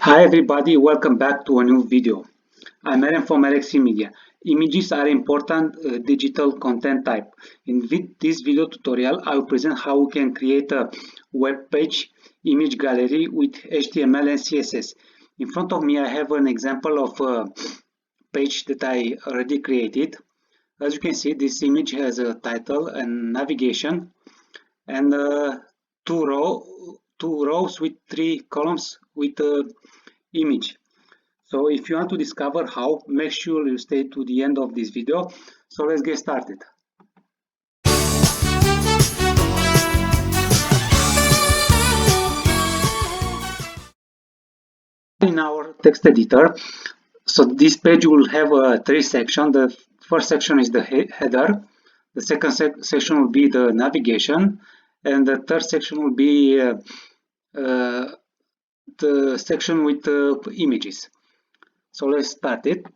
Hi everybody, welcome back to a new video. I'm Aaron from LXC Media. Images are important digital content type. In this video tutorial, I will present how we can create a web page image gallery with HTML and CSS. In front of me, I have an example of a page that I already created. As you can see, this image has a title and navigation and two rows with three columns with image. So if you want to discover how, make sure you stay to the end of this video. So let's get started. In our text editor, so this page will have three sections. The first section is the header, the second section will be the navigation, and the third section will be the section with images. So let's start it.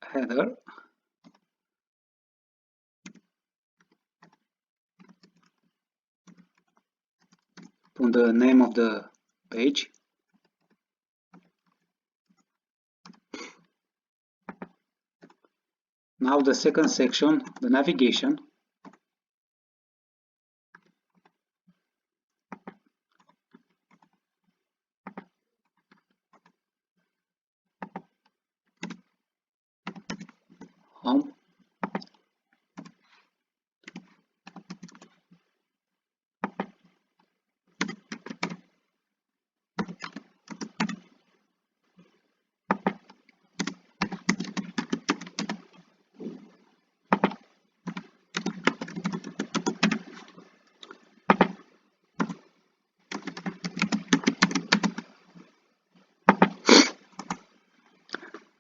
Header. Put the name of the page. Now the second section, the navigation. Home.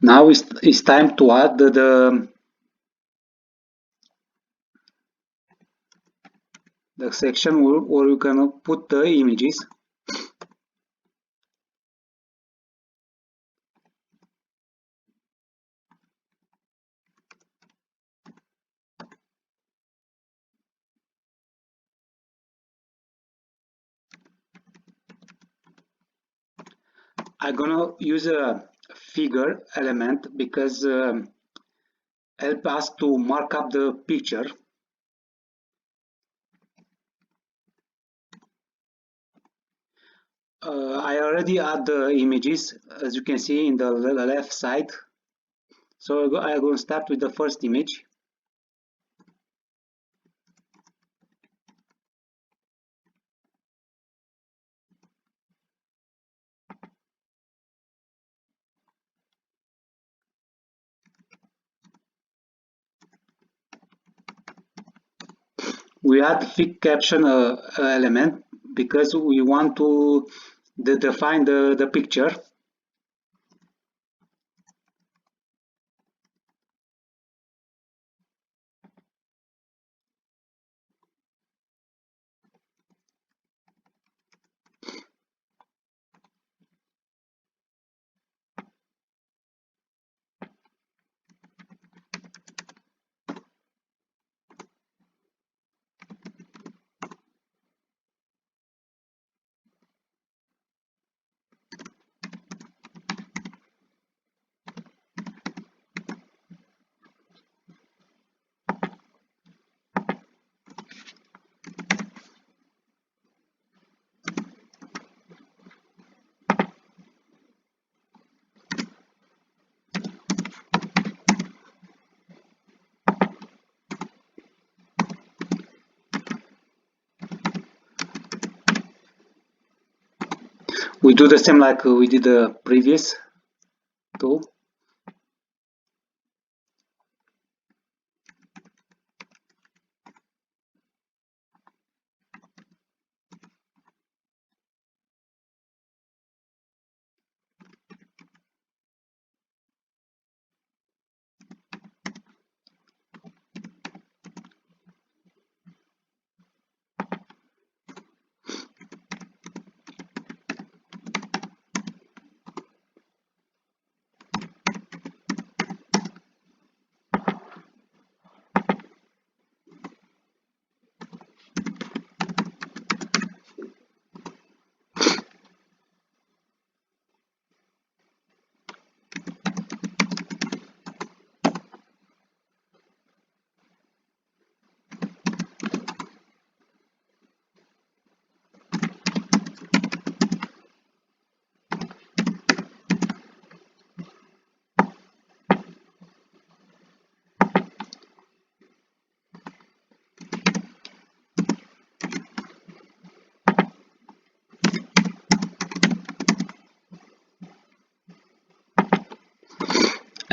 Now it's time to add the section where you can put the images. I'm gonna use a figure element because help us to mark up the picture. I already add the images, as you can see in the left side. So I'm going to start with the first image. We add fig caption element because we want to define the picture. We do the same like we did the previous tool.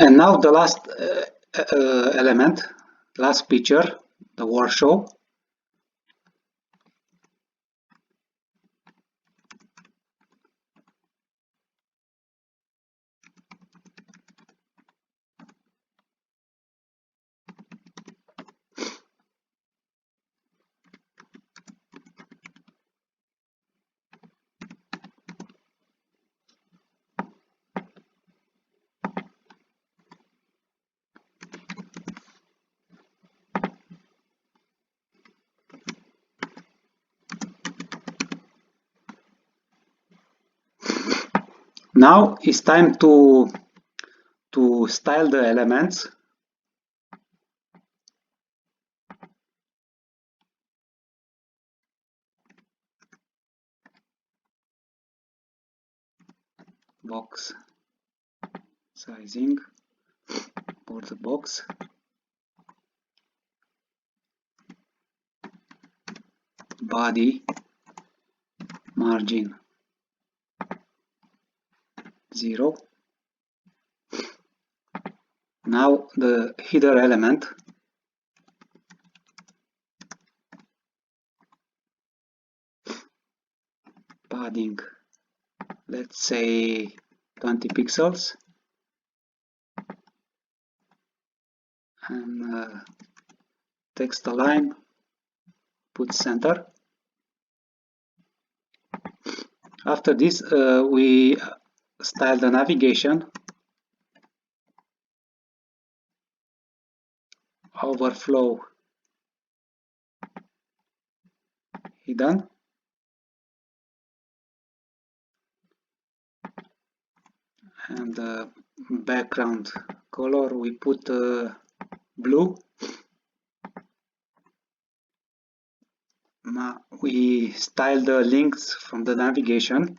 And now the last element, last picture, the word show. Now it's time to style the elements. Box sizing for the box. Body margin 0. Now the header element. Padding, let's say 20 pixels. And text align, put center. After this, we style the navigation, overflow hidden, and the background color we put blue. Now we style the links from the navigation.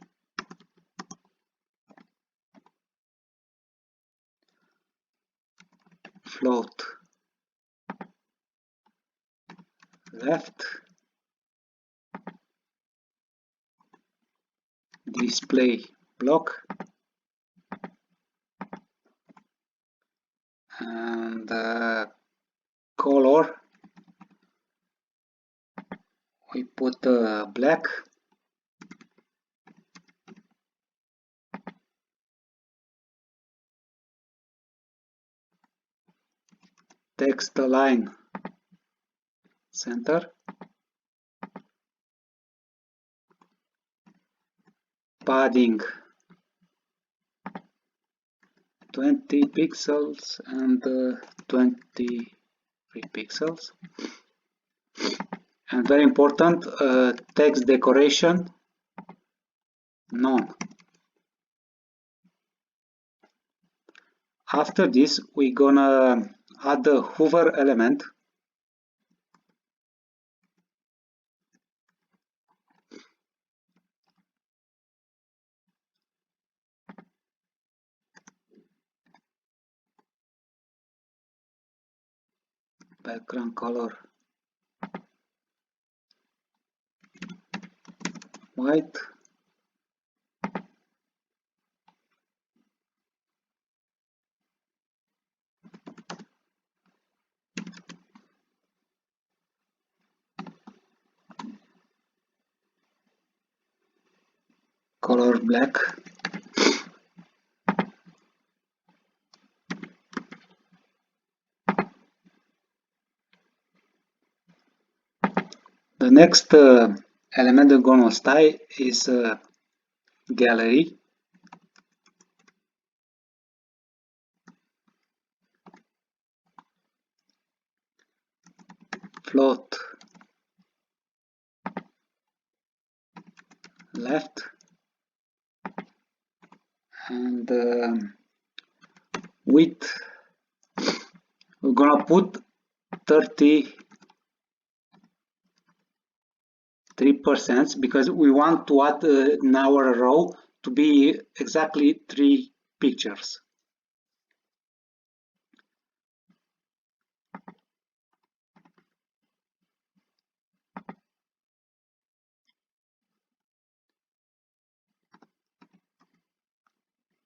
Float left, display block, and color we put black. Text align center. Padding 20 pixels and 23 pixels. And very important, text decoration none. After this, we're gonna add the hover element. Background color white. Color black. The next element we're gonna style is gallery. Float left, and width we're gonna put 33% because we want to add in our row to be exactly 3 pictures.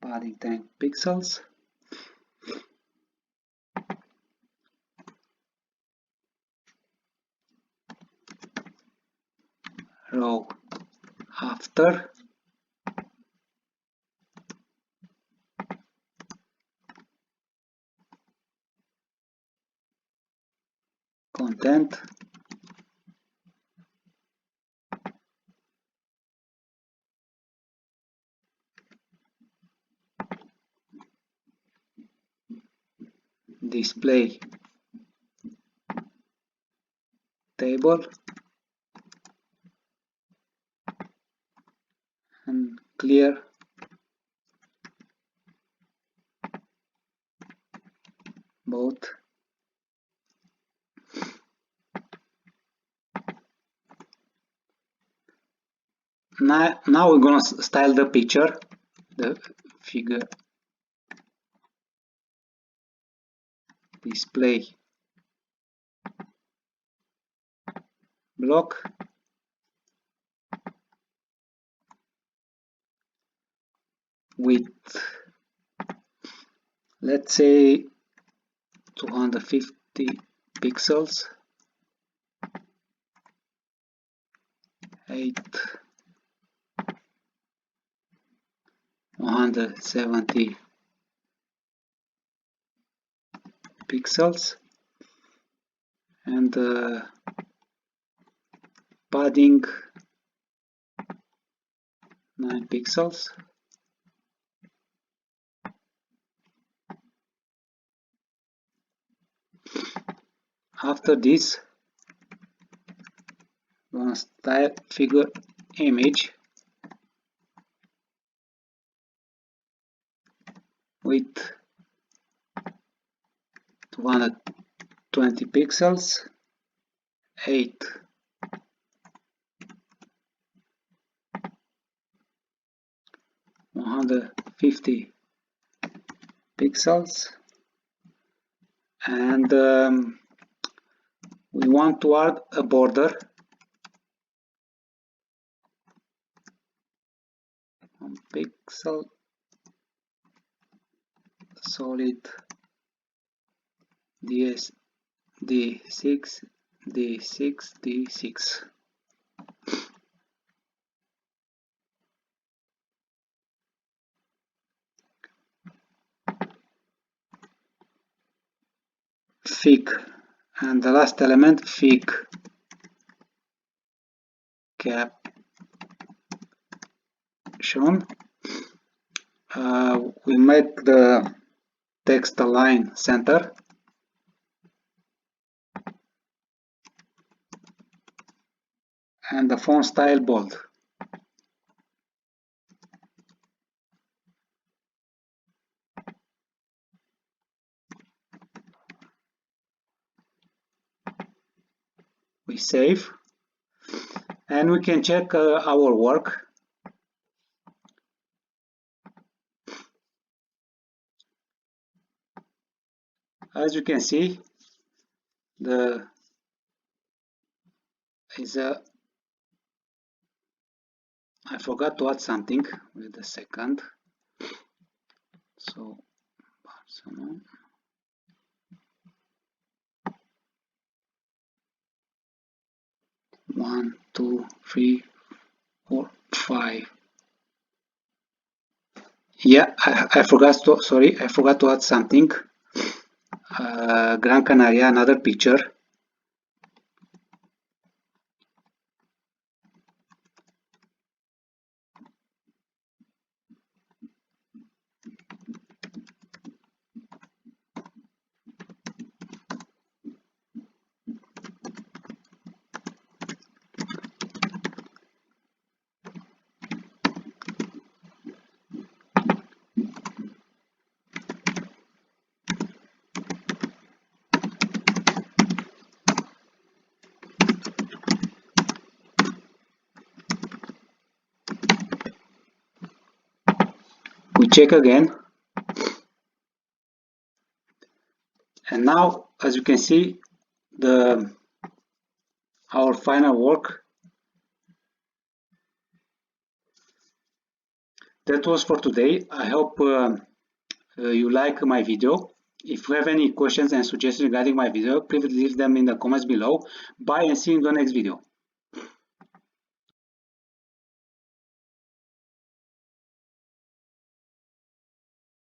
Padding 10 pixels. row after content display table and clear both. Now we're gonna style the picture, the figure display block with, let's say, 250 pixels, 170 pixels, and padding 9 pixels. After this, I'm gonna style figure image with 220 pixels, 150 pixels, and we want to add a border, 1 pixel, solid D6, D6, D6. Fig, and the last element, fig caption. We make the text align center, and the font style bold. We save, and we can check our work. As you can see, the is a I forgot to add something. Wait a second. So Barcelona. 1, 2, 3, 4, 5. Yeah, I forgot to, sorry, I forgot to add something. Gran Canaria, another picture. We check again, and now, as you can see, our final work. That was for today. I hope you like my video. If you have any questions and suggestions regarding my video, please leave them in the comments below. Bye, and see you in the next video.